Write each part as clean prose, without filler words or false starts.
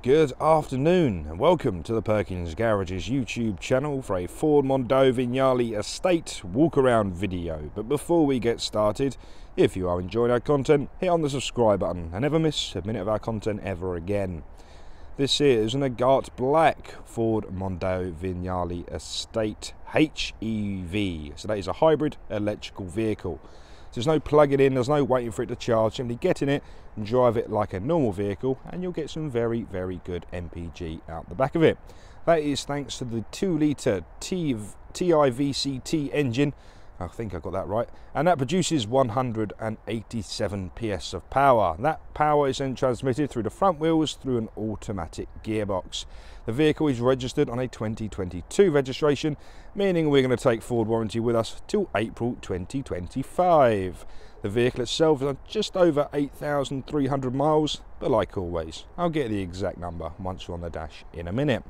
Good afternoon and welcome to the Perkins Garages YouTube channel for a Ford Mondeo Vignale Estate walk around video. But before we get started, if you are enjoying our content, hit on the subscribe button and never miss a minute of our content ever again. This here is an Agate Black Ford Mondeo Vignale Estate HEV. So that is a hybrid electrical vehicle. So there's no plugging in, there's no waiting for it to charge, simply get in it and drive it like a normal vehicle and you'll get some very good MPG out the back of it. That is thanks to the 2-litre TIVCT engine, I think I got that right, and that produces 187 PS of power. That power is then transmitted through the front wheels through an automatic gearbox. The vehicle is registered on a 2022 registration, meaning we're going to take Ford warranty with us till April 2025. The vehicle itself is on just over 8,300 miles, but like always, I'll get the exact number once we're on the dash in a minute.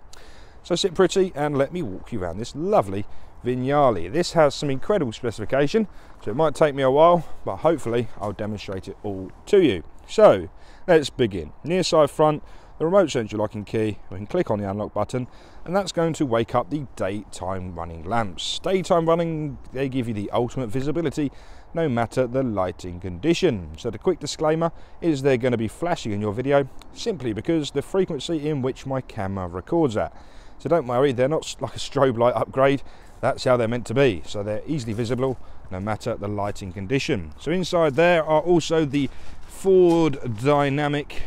So sit pretty and let me walk you around this lovely Vignale. This has some incredible specification, so it might take me a while, but hopefully I'll demonstrate it all to you. So let's begin. Near side front, the remote central locking key, we can click on the unlock button and that's going to wake up the daytime running lamps. Daytime running, they give you the ultimate visibility no matter the lighting condition. So the quick disclaimer is they're going to be flashing in your video simply because the frequency in which my camera records at. So don't worry, they're not like a strobe light upgrade, that's how they're meant to be. So they're easily visible no matter the lighting condition. So inside there are also the Ford Dynamic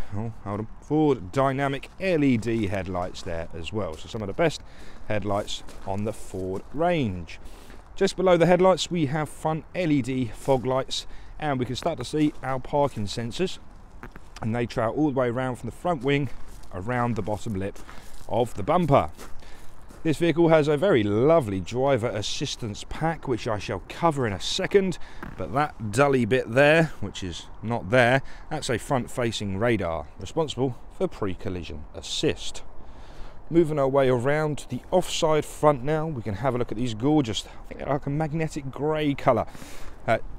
LED headlights there as well. So some of the best headlights on the Ford range. Just below the headlights we have front LED fog lights and we can start to see our parking sensors, and they trail all the way around from the front wing around the bottom lip of the bumper. This vehicle has a very lovely driver assistance pack, which I shall cover in a second, but that dully bit there, which is not there, that's a front-facing radar responsible for pre-collision assist. Moving our way around to the offside front now, we can have a look at these gorgeous, I think they're like a magnetic grey colour,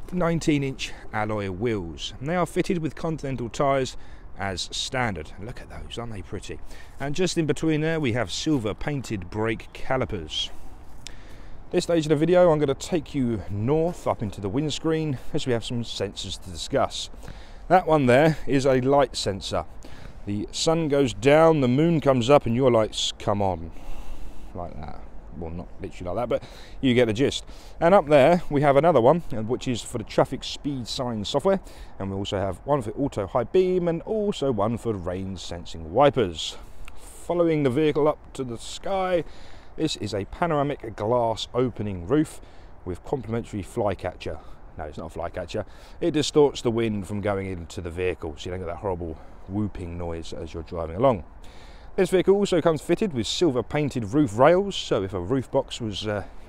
19-inch alloy wheels. And they are fitted with Continental tyres as standard. Look at those, aren't they pretty? And just in between there we have silver painted brake calipers. This stage of the video I'm going to take you north up into the windscreen as we have some sensors to discuss. That one there is a light sensor. The sun goes down, the moon comes up and your lights come on like that. Well, not literally like that, but you get the gist. And up there we have another one, which is for the traffic speed sign software, and we also have one for auto high beam and also one for rain sensing wipers. Following the vehicle up to the sky, this is a panoramic glass opening roof with complementary flycatcher. No, it's not a flycatcher. It distorts the wind from going into the vehicle, so you don't get that horrible whooping noise as you're driving along. This vehicle also comes fitted with silver painted roof rails, so if a roof box was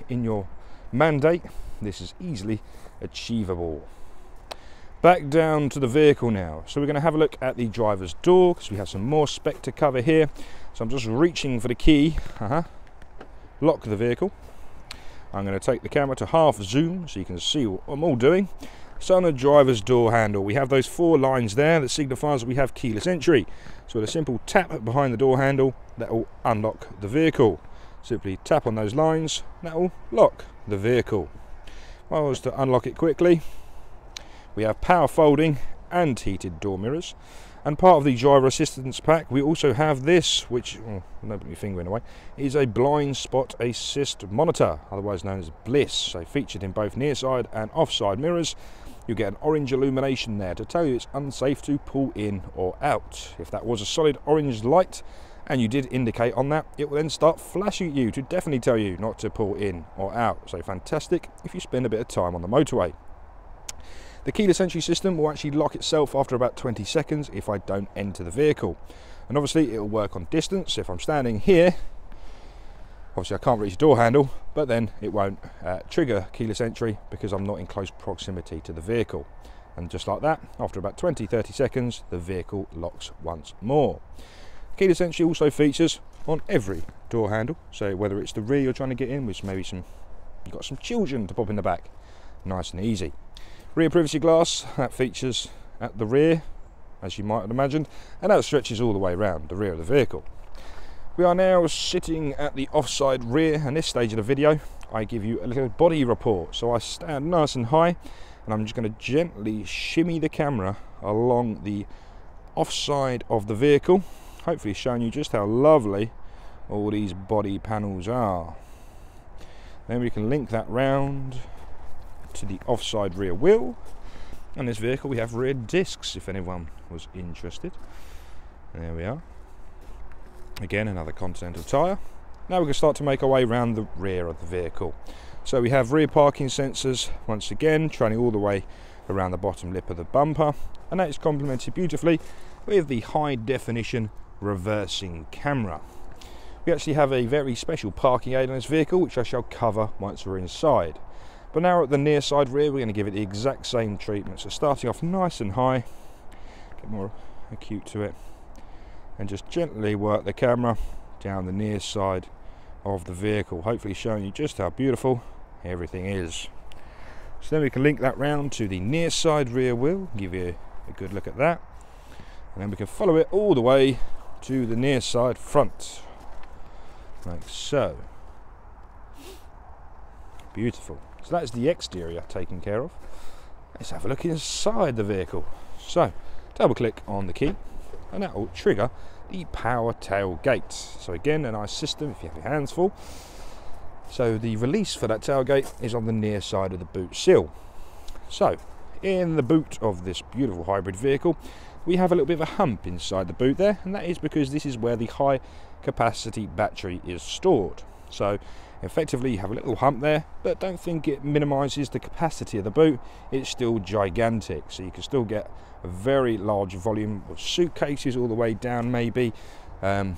in your mandate, this is easily achievable. Back down to the vehicle now. So we're going to have a look at the driver's door because we have some more spec to cover here. So I'm just reaching for the key, lock the vehicle. I'm going to take the camera to half zoom so you can see what I'm all doing. So on the driver's door handle we have those 4 lines there that signifies that we have keyless entry. So with a simple tap behind the door handle, that will unlock the vehicle. Simply tap on those lines, that will lock the vehicle. If I was to unlock it quickly, we have power folding and heated door mirrors. And part of the driver assistance pack we also have this, which, don't put my finger in the way, is a blind spot assist monitor, otherwise known as BLISS. So featured in both near side and offside mirrors. You get an orange illumination there to tell you it's unsafe to pull in or out. If that was a solid orange light and you did indicate on that, it will then start flashing at you to definitely tell you not to pull in or out. So fantastic if you spend a bit of time on the motorway. The keyless entry system will actually lock itself after about 20 seconds if I don't enter the vehicle. And obviously it will work on distance. If I'm standing here, obviously I can't reach the door handle, but then it won't trigger keyless entry because I'm not in close proximity to the vehicle. And just like that, after about 20-30 seconds, the vehicle locks once more. Keyless entry also features on every door handle. So whether it's the rear you're trying to get in, which maybe you've got some children to pop in the back, nice and easy. Rear privacy glass, that features at the rear as you might have imagined, and that stretches all the way around the rear of the vehicle. We are now sitting at the offside rear, and this stage of the video I give you a little body report. So I stand nice and high, and I'm just going to gently shimmy the camera along the offside of the vehicle, hopefully showing you just how lovely all these body panels are. Then we can link that round to the offside rear wheel. On this vehicle we have rear discs, if anyone was interested. There we are. Again, another Continental tyre. Now we can start to make our way around the rear of the vehicle. So we have rear parking sensors, once again, trailing all the way around the bottom lip of the bumper. And that is complemented beautifully with the high definition reversing camera. We actually have a very special parking aid on this vehicle, which I shall cover once we're inside. But now at the near side rear, we're going to give it the exact same treatment. So starting off nice and high, get more acute to it, and just gently work the camera down the near side of the vehicle, hopefully showing you just how beautiful everything is. So then we can link that round to the near side rear wheel, give you a good look at that, and then we can follow it all the way to the near side front, like so. Beautiful. So that's the exterior taken care of. Let's have a look inside the vehicle. So double click on the key and that will trigger the power tailgate. So again, a nice system if you have your hands full. So the release for that tailgate is on the near side of the boot sill. So in the boot of this beautiful hybrid vehicle, we have a little bit of a hump inside the boot there, and that is because this is where the high capacity battery is stored. So effectively you have a little hump there, but don't think it minimises the capacity of the boot. It's still gigantic, so you can still get a very large volume of suitcases all the way down, maybe I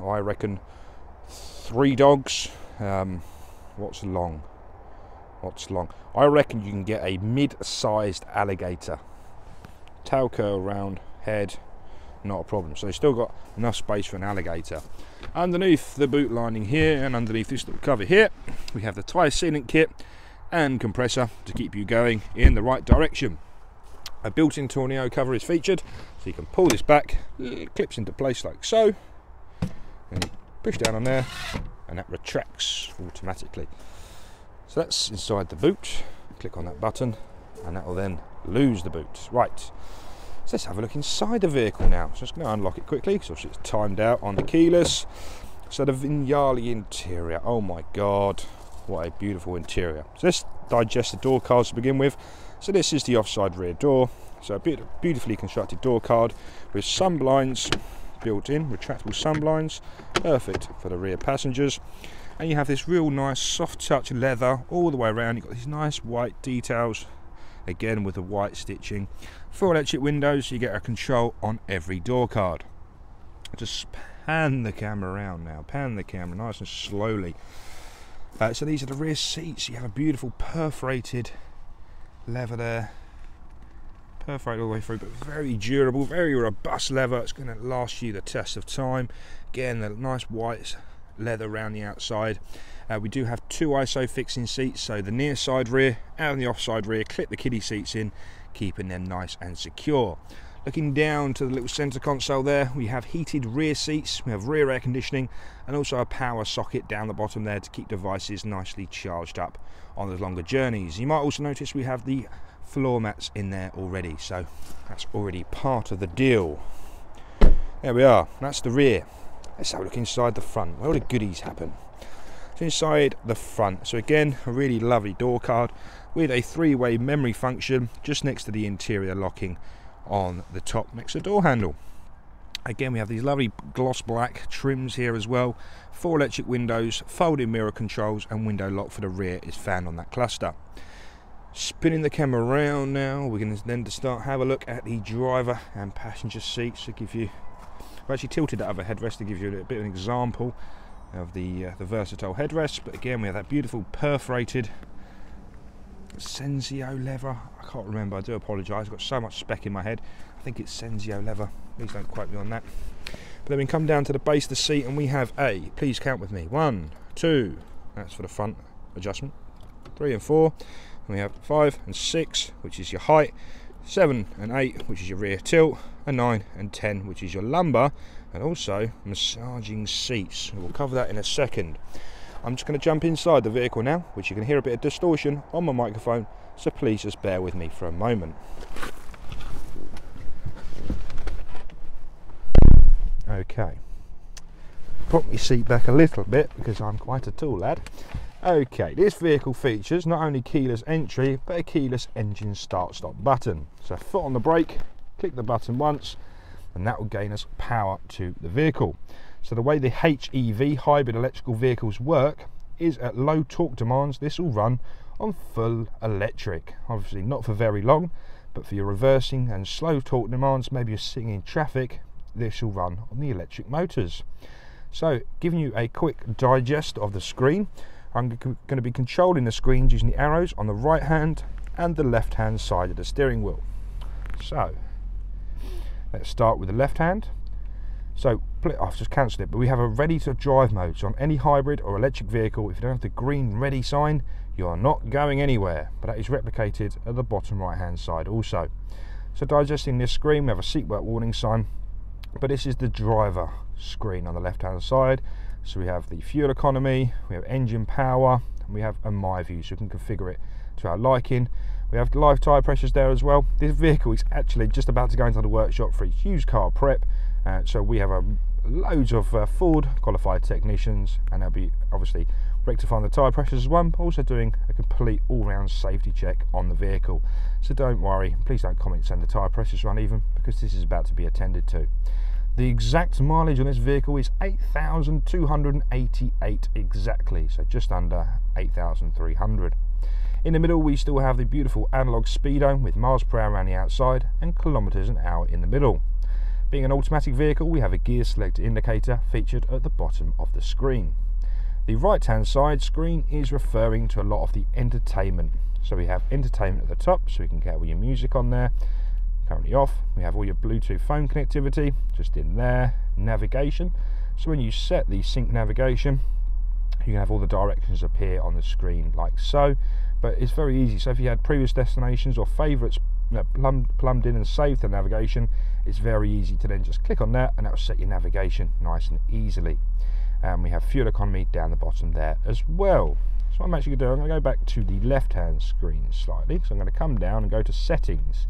reckon 3 dogs. What's long? I reckon you can get a mid-sized alligator. Tail curl round, head, not a problem. So you've still got enough space for an alligator. Underneath the boot lining here and underneath this little cover here, we have the tyre sealant kit and compressor to keep you going in the right direction. A built-in tornado cover is featured, so you can pull this back, it clips into place like so, and you push down on there and that retracts automatically. So that's inside the boot. Click on that button and that will then lose the boot. Right, so let's have a look inside the vehicle now. So I'm just going to unlock it quickly because it's timed out on the keyless. So the Vignale interior, oh my god, what a beautiful interior. So let's digest the door cards to begin with. So this is the offside rear door. So a beautifully constructed door card with sun blinds built in, retractable sun blinds, perfect for the rear passengers. And you have this real nice soft touch leather all the way around. You've got these nice white details, again with the white stitching. 4 electric windows, so you get a control on every door card. Just pan the camera around now, pan the camera nice and slowly. So these are the rear seats. You have a beautiful perforated leather there, perforated all the way through, but very durable, very robust leather. It's going to last you the test of time. Again, the nice white leather around the outside. We do have 2 ISO fixing seats, so the near side rear and the offside rear. Clip the kiddie seats in, keeping them nice and secure. Looking down to the little centre console there, we have heated rear seats, we have rear air conditioning, and also a power socket down the bottom there to keep devices nicely charged up on those longer journeys. You might also notice we have the floor mats in there already, so that's already part of the deal. There we are, that's the rear. Let's have a look inside the front, where all the goodies happen. So inside the front, so again, a really lovely door card with a 3-way memory function just next to the interior locking on the top next to the door handle. Again, we have these lovely gloss black trims here as well. 4 electric windows, folding mirror controls, and window lock for the rear is found on that cluster. Spinning the camera around now, we're going to then have a look at the driver and passenger seats to give you, I've actually tilted that other headrest to give you a bit of an example of the versatile headrest. But again, we have that beautiful perforated Senzio leather. I can't remember, I do apologise, I've got so much spec in my head. I think it's Senzio leather, please don't quote me on that. But then we come down to the base of the seat and we have please count with me, 1, 2, that's for the front adjustment, 3 and 4, and we have 5 and 6, which is your height, 7 and 8, which is your rear tilt, and 9 and 10, which is your lumbar, and also massaging seats. We'll cover that in a second. I'm just going to jump inside the vehicle now, which you can hear a bit of distortion on my microphone, so please just bear with me for a moment. Okay, put my seat back a little bit because I'm quite a tall lad. Okay, this vehicle features not only keyless entry but a keyless engine start-stop button. So foot on the brake, click the button once, and that will gain us power to the vehicle. So the way the HEV, hybrid electrical vehicles, work is at low torque demands this will run on full electric. Obviously not for very long, but for your reversing and slow torque demands, maybe you're sitting in traffic, this will run on the electric motors. So giving you a quick digest of the screen, I'm going to be controlling the screens using the arrows on the right hand and the left hand side of the steering wheel. So let's start with the left hand. So I've just cancelled it, but we have a ready to drive mode. So on any hybrid or electric vehicle, if you don't have the green ready sign, you are not going anywhere, but that is replicated at the bottom right hand side also. So digesting this screen, we have a seatbelt warning sign, but this is the driver screen on the left hand side. So we have the fuel economy, we have engine power, and we have a My View, so you can configure it to our liking. We have live tyre pressures there as well. This vehicle is actually just about to go into the workshop for its used car prep, so we have loads of Ford qualified technicians, and they'll be obviously rectifying the tyre pressures as well, but also doing a complete all-round safety check on the vehicle. So don't worry, please don't comment saying the tyre pressures run even, because this is about to be attended to. The exact mileage on this vehicle is 8,288 exactly, so just under 8,300. In the middle we still have the beautiful analog speedo with miles per hour around the outside and kilometres an hour in the middle. Being an automatic vehicle, we have a gear selector indicator featured at the bottom of the screen. The right hand side screen is referring to a lot of the entertainment. So we have entertainment at the top, so we can get all your music on there. Currently off. We have all your Bluetooth phone connectivity just in there. Navigation, so when you set the sync navigation, you can have all the directions appear on the screen like so, but it's very easy. So if you had previous destinations or favourites plumbed in and saved the navigation, it's very easy to then just click on that and that will set your navigation nice and easily. And we have fuel economy down the bottom there as well. So what I'm actually going to do, I'm going to go back to the left hand screen slightly, so I'm going to come down and go to settings.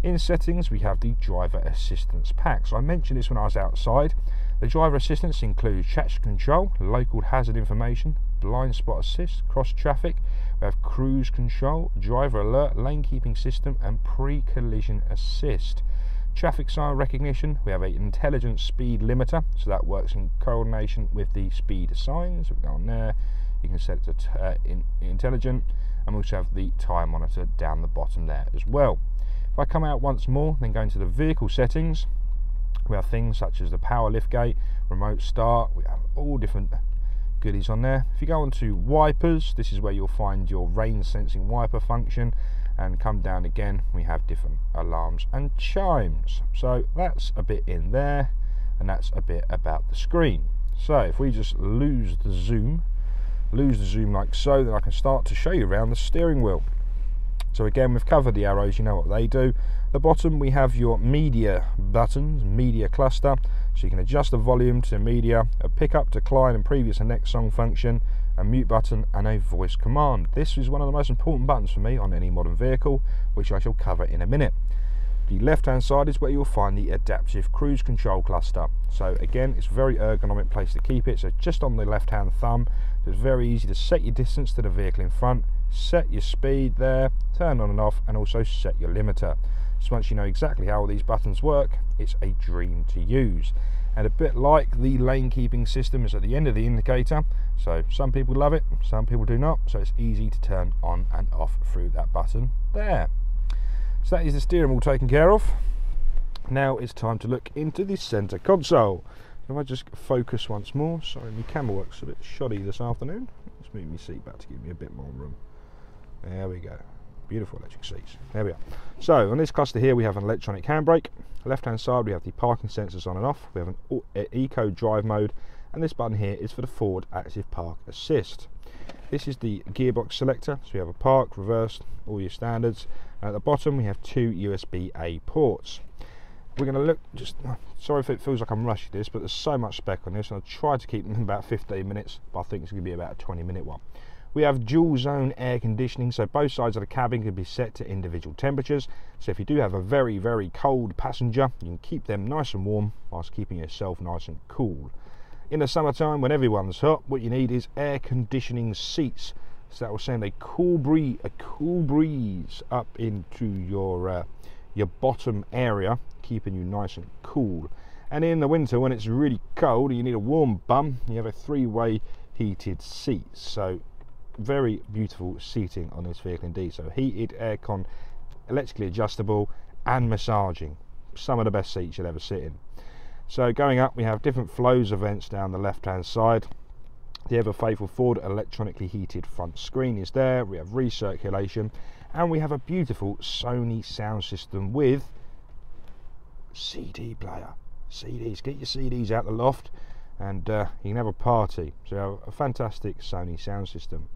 In settings we have the driver assistance pack. So I mentioned this when I was outside. The driver assistance includes traction control, local hazard information, blind spot assist, cross traffic. We have cruise control, driver alert, lane keeping system, and pre-collision assist. Traffic sign recognition, we have an intelligent speed limiter, so that works in coordination with the speed signs. We go on there, you can set it to intelligent, and we also have the tyre monitor down the bottom there as well. If I come out once more, then go into the vehicle settings, we have things such as the power liftgate, remote start, we have all different goodies on there. If you go on to wipers, this is where you'll find your rain sensing wiper function, and come down again, we have different alarms and chimes. So that's a bit in there, and that's a bit about the screen. So if we just lose the zoom like so, then I can start to show you around the steering wheel. So again, we've covered the arrows, you know what they do. At the bottom we have your media buttons, media cluster, so you can adjust the volume to media, a pickup, decline and previous and next song function, a mute button and a voice command. This is one of the most important buttons for me on any modern vehicle, which I shall cover in a minute. The left hand side is where you'll find the adaptive cruise control cluster. So again, it's a very ergonomic place to keep it, so just on the left hand thumb, so it's very easy to set your distance to the vehicle in front, set your speed there, turn on and off, and also set your limiter. So once you know exactly how all these buttons work, it's a dream to use. And a bit like the lane keeping system is at the end of the indicator, so some people love it, some people do not, so it's easy to turn on and off through that button there. So that is the steering wheel taken care of. Now it's time to look into the centre console. So if I just focus once more, sorry my camera works a bit shoddy this afternoon, let's move my seat back to give me a bit more room. There we go, beautiful electric seats, there we are. So on this cluster here we have an electronic handbrake, left hand side we have the parking sensors on and off, we have an eco drive mode, and this button here is for the forward active park assist. This is the gearbox selector, so we have a park, reverse, all your standards. And at the bottom we have 2 USB-A ports. We're going to look, sorry if it feels like I'm rushing this, but there's so much spec on this, and I'll try to keep them in about 15 minutes, but I think it's going to be about a 20-minute one. We have dual zone air conditioning, so both sides of the cabin can be set to individual temperatures. So if you do have a very, very cold passenger, you can keep them nice and warm whilst keeping yourself nice and cool. In the summertime, when everyone's hot, what you need is air conditioning seats. So that will send a cool breeze up into your bottom area, keeping you nice and cool. And in the winter, when it's really cold and you need a warm bum, you have a 3-way heated seat. So very beautiful seating on this vehicle indeed. So heated, aircon, electrically adjustable and massaging. Some of the best seats you'll ever sit in. So going up, we have different flows of vents down the left hand side. The ever faithful Ford electronically heated front screen is there. We have recirculation, and we have a beautiful Sony sound system with CD player. CDs, get your CDs out the loft and you can have a party. So a fantastic Sony sound system.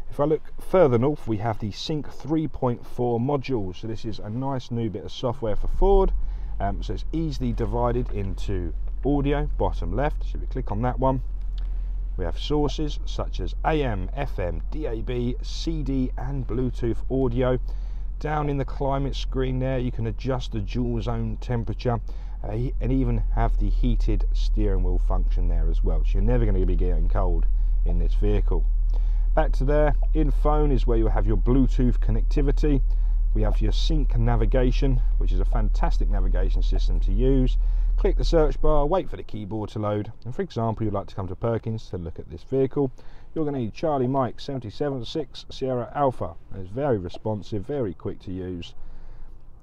If I look further north, we have the Sync 3.4 module. So this is a nice new bit of software for Ford. So it's easily divided into audio, bottom left. So we click on that one. We have sources such as AM, FM, DAB, CD and Bluetooth audio. Down in the climate screen there, you can adjust the dual zone temperature and even have the heated steering wheel function there as well. So you're never going to be getting cold in this vehicle. Back to there, in phone is where you have your Bluetooth connectivity. We have your sync navigation, which is a fantastic navigation system to use. Click the search bar, wait for the keyboard to load, and for example you'd like to come to Perkins to look at this vehicle, you're going to need Charlie Mike 776 Sierra Alpha. It's very responsive, very quick to use,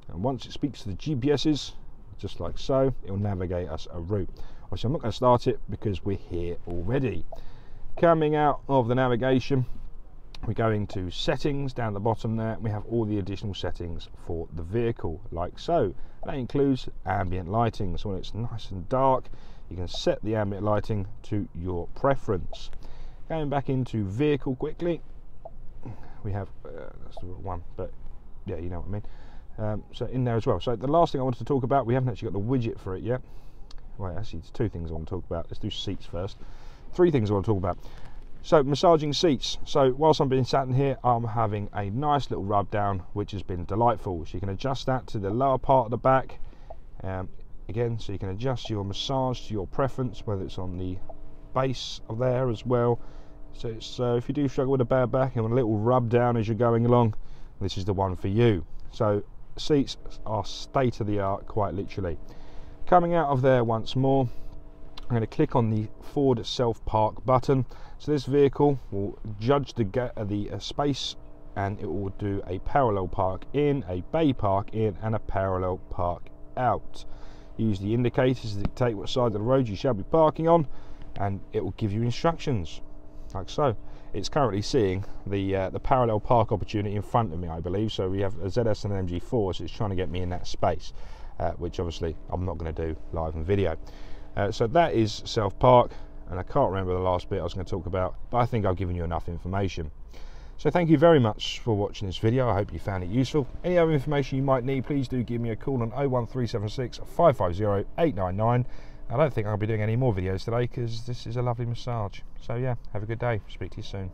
and once it speaks to the GPS's, just like so, it will navigate us a route. Obviously I'm not going to start it because we're here already. Coming out of the navigation, we go into settings down the bottom there, and we have all the additional settings for the vehicle, like so. That includes ambient lighting, so when it's nice and dark you can set the ambient lighting to your preference. Going back into vehicle quickly, we have that's the one, but yeah, you know what I mean. So in there as well. So the last thing I wanted to talk about, we haven't actually got the widget for it yet. Well, actually it's 2 things I want to talk about. Let's do seats first. 3 things I want to talk about. So massaging seats. So whilst I'm being sat in here, I'm having a nice little rub down, which has been delightful. So you can adjust that to the lower part of the back. Again, so you can adjust your massage to your preference, whether it's on the base of there as well. So if you do struggle with a bad back and want a little rub down as you're going along, this is the one for you. So seats are state of the art, quite literally. Coming out of there once more, I'm going to click on the Ford Self Park button. So this vehicle will judge the space, and it will do a parallel park in, a bay park in and a parallel park out. Use the indicators to dictate what side of the road you shall be parking on, and it will give you instructions like so. It's currently seeing the parallel park opportunity in front of me, I believe. So we have a ZS and an MG4, so it's trying to get me in that space, which obviously I'm not going to do live in video. So that is Self Park, and I can't remember the last bit I was going to talk about, but I think I've given you enough information. So thank you very much for watching this video. I hope you found it useful. Any other information you might need, please do give me a call on 01376 550 899. I don't think I'll be doing any more videos today because this is a lovely massage. So yeah, have a good day. Speak to you soon.